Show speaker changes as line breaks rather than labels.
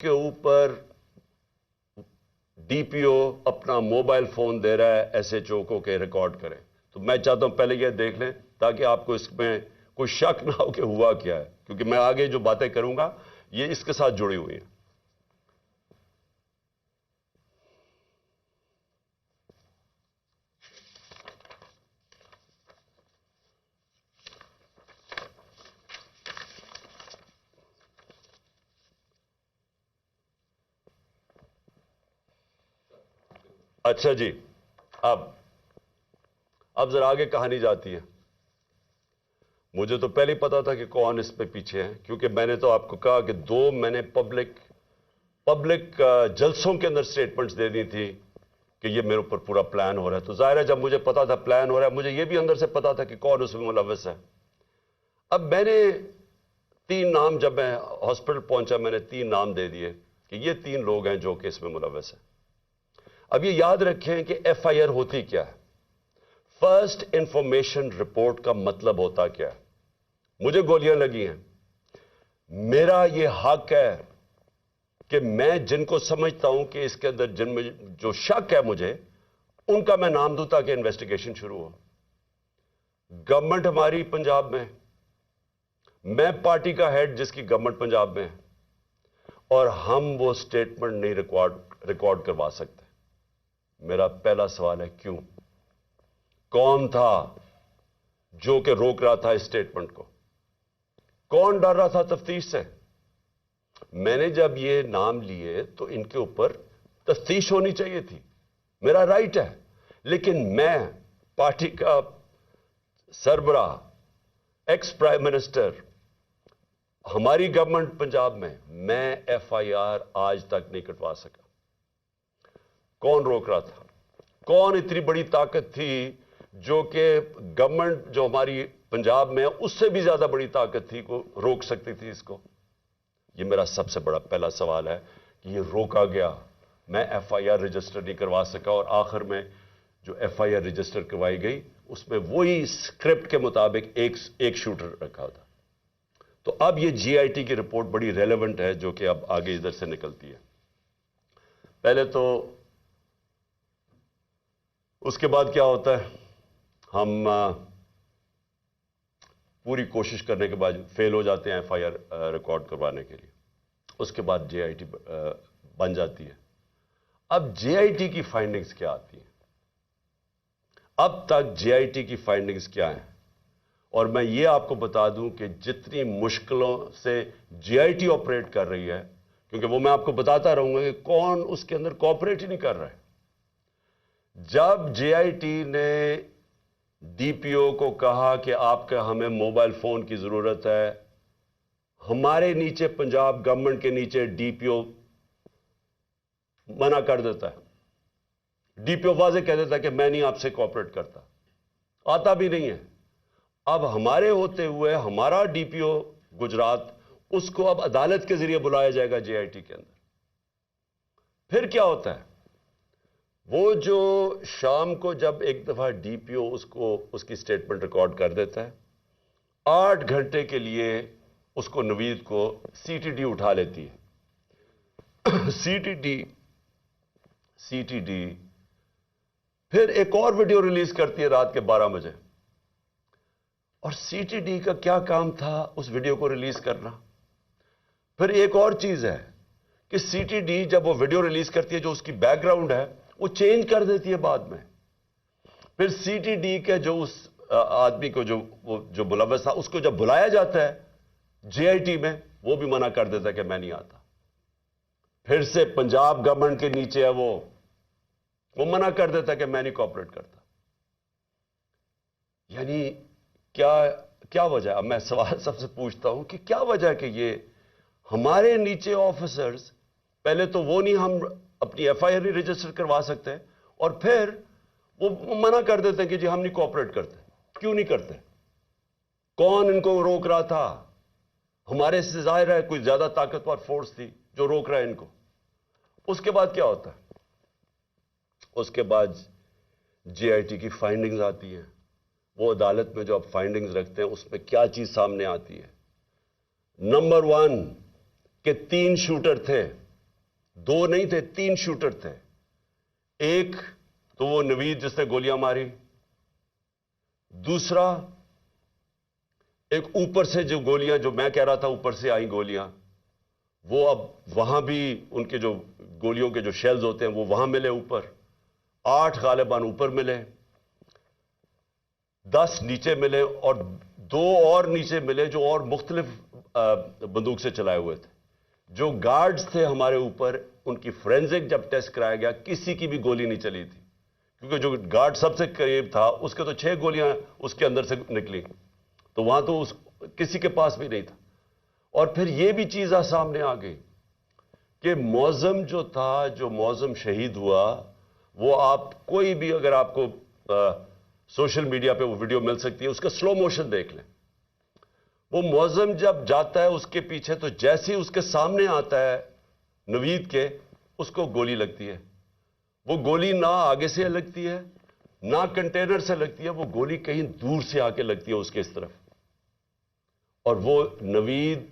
کے اوپر D P او اپنا موبائل فون دے رہا ہے ایس ایچ او کو کہ ریکارڈ کریں. تو میں چاہتا ہوں پہلے یہ دیکھ لیں تاکہ آپ کو اس میں کوئی شک نہ ہو کہ ہوا کیا ہے، کیونکہ میں آگے جو باتیں کروں گا یہ اس کے ساتھ جڑی ہوئی ہیں. اچھا جی، اب ذرا آگے کہانی جاتی ہے. مجھے تو پہلے ہی پتا تھا کہ کون اس پہ پیچھے ہیں، کیونکہ میں نے تو آپ کو کہا کہ میں نے پبلک جلسوں کے اندر سٹیٹمنٹس دے دی تھی کہ یہ میرے اوپر پورا پلان ہو رہا ہے. تو ظاہر ہے جب مجھے پتا تھا پلان ہو رہا ہے، مجھے یہ بھی اندر سے پتا تھا کہ کون اس میں ملوث ہے. اب میں نے 3 نام، جب میں ہاسپٹل پہنچا میں نے 3 نام دے دیے کہ یہ 3 لوگ ہیں جو کہ اس میں ملوث ہیں. اب یہ یاد رکھیں کہ ایف آئی آر ہوتی کیا ہے. فرسٹ انفارمیشن رپورٹ کا مطلب ہوتا کیا ہے؟ مجھے گولیاں لگی ہیں، میرا یہ حق ہے کہ میں جن کو سمجھتا ہوں کہ اس کے اندر جن میں جو شک ہے مجھے، ان کا میں نام دوں تاکہ انویسٹیگیشن شروع ہو. گورنمنٹ ہماری پنجاب میں، میں پارٹی کا ہیڈ جس کی گورنمنٹ پنجاب میں ہے، اور ہم وہ سٹیٹمنٹ نہیں ریکارڈ کروا سکتے. میرا پہلا سوال ہے کیوں؟ کون تھا جو کہ روک رہا تھا اس سٹیٹمنٹ کو؟ کون ڈر رہا تھا تفتیش سے؟ میں نے جب یہ نام لیے تو ان کے اوپر تفتیش ہونی چاہیے تھی، میرا رائٹ ہے. لیکن میں پارٹی کا سربراہ، ایکس پرائم منسٹر، ہماری گورنمنٹ پنجاب میں ایف آئی آر آج تک نہیں کٹوا سکا. کون روک رہا تھا؟ کون اتنی بڑی طاقت تھی جو کہ گورنمنٹ جو ہماری پنجاب میں ہے اس سے بھی زیادہ بڑی طاقت تھی کو روک سکتی تھی اس کو؟ یہ میرا سب سے بڑا پہلا سوال ہے کہ یہ روکا گیا. میں ایف آئی آر رجسٹر نہیں کروا سکا، اور آخر میں جو ایف آئی آر رجسٹر کروائی گئی اس میں وہی اسکرپٹ کے مطابق ایک شوٹر رکھا تھا. تو اب یہ جی آئی ٹی کی رپورٹ بڑی ریلیونٹ ہے جو کہ اب آگے ادھر سے نکلتی ہے. پہلے تو اس کے بعد کیا ہوتا ہے، ہم پوری کوشش کرنے کے بعد فیل ہو جاتے ہیں ایف آئی آر ریکارڈ کروانے کے لیے. اس کے بعد جے آئی ٹی بن جاتی ہے. اب جے آئی ٹی کی فائنڈنگز کیا آتی ہیں؟ اب تک جے آئی ٹی کی فائنڈنگز کیا ہیں؟ اور میں یہ آپ کو بتا دوں کہ جتنی مشکلوں سے جے آئی ٹی آپریٹ کر رہی ہے، کیونکہ وہ میں آپ کو بتاتا رہوں گا کہ کون اس کے اندر کوآپریٹ ہی نہیں کر رہا ہے. جب جے آئی ٹی نے ڈی پی او کو کہا کہ آپ کا ہمیں موبائل فون کی ضرورت ہے، ہمارے نیچے پنجاب گورنمنٹ کے نیچے ڈی پی او منع کر دیتا ہے. ڈی پی او واضح کہہ دیتا ہے کہ میں نہیں آپ سے کوآپریٹ کرتا، آتا بھی نہیں ہے. اب ہمارے ہوتے ہوئے ہمارا ڈی پی او گجرات، اس کو اب عدالت کے ذریعے بلایا جائے گا جے آئی ٹی کے اندر. پھر کیا ہوتا ہے؟ وہ جو شام کو جب ایک دفعہ ڈی پی او اس کی سٹیٹمنٹ ریکارڈ کر دیتا ہے، 8 گھنٹے کے لیے اس کو نوید کو سی ٹی ڈی اٹھا لیتی ہے. سی ٹی ڈی پھر ایک اور ویڈیو ریلیز کرتی ہے رات کے 12 بجے. اور سی ٹی ڈی کا کیا کام تھا اس ویڈیو کو ریلیز کرنا؟ پھر ایک اور چیز ہے کہ سی ٹی ڈی جب وہ ویڈیو ریلیز کرتی ہے جو اس کی بیک گراؤنڈ ہے وہ چینج کر دیتی ہے بعد میں. پھر سی ٹی ڈی کے جو اس آدمی کو جو ملوث تھا اس کو جب بلایا جاتا ہے جے آئی ٹی میں، وہ بھی منع کر دیتا ہے کہ میں نہیں آتا. پھر سے پنجاب گورنمنٹ کے نیچے ہے وہ منع کر دیتا ہے کہ میں نہیں کوآپریٹ کرتا. یعنی کیا وجہ ہے؟ اب میں سوال سب سے پوچھتا ہوں کہ کیا وجہ ہے کہ یہ ہمارے نیچے آفیسرز، پہلے تو وہ نہیں ہم اپنی ایف آئی آر رجسٹر کروا سکتے، اور پھر وہ منع کر دیتے ہیں کہ جی ہم نہیں کوآپریٹ کرتے. کیوں نہیں کرتے؟ کون ان کو روک رہا تھا؟ ہمارے سے ظاہر ہے کوئی زیادہ طاقتور فورس تھی جو روک رہا ہے ان کو. اس کے بعد کیا ہوتا ہے؟ اس کے بعد جے آئی ٹی کی فائنڈنگز آتی ہیں. وہ عدالت میں جو آپ فائنڈنگز رکھتے ہیں اس میں کیا چیز سامنے آتی ہے؟ نمبر 1 کہ 3 شوٹر تھے. 2 نہیں تھے، 3 شوٹر تھے. ایک تو وہ نوید جس نے گولیاں ماری، دوسرا ایک اوپر سے جو گولیاں، جو میں کہہ رہا تھا اوپر سے آئیں گولیاں، وہ اب وہاں بھی ان کے جو گولیوں کے جو شیلز ہوتے ہیں وہ وہاں ملے اوپر. 8 غالباً اوپر ملے، 10 نیچے ملے، اور 2 اور نیچے ملے جو اور مختلف بندوق سے چلائے ہوئے تھے. جو گارڈز تھے ہمارے اوپر، ان کی فورینزک جب ٹیسٹ کرایا گیا کسی کی بھی گولی نہیں چلی تھی، کیونکہ جو گارڈ سب سے قریب تھا اس کے تو 6 گولیاں اس کے اندر سے نکلی، تو وہاں تو کسی کے پاس بھی نہیں تھا. اور پھر یہ بھی چیز سامنے آ گئی کہ معظم جو تھا، جو معظم شہید ہوا، وہ آپ کوئی بھی، اگر آپ کو سوشل میڈیا پہ وہ ویڈیو مل سکتی ہے، اس کا سلو موشن دیکھ لیں. وہ معظم جب جاتا ہے اس کے پیچھے، تو جیسے ہی اس کے سامنے آتا ہے نوید کے، اس کو گولی لگتی ہے. وہ گولی نہ آگے سے لگتی ہے نہ کنٹینر سے لگتی ہے، وہ گولی کہیں دور سے آ کے لگتی ہے اس کے اس طرف. اور وہ نوید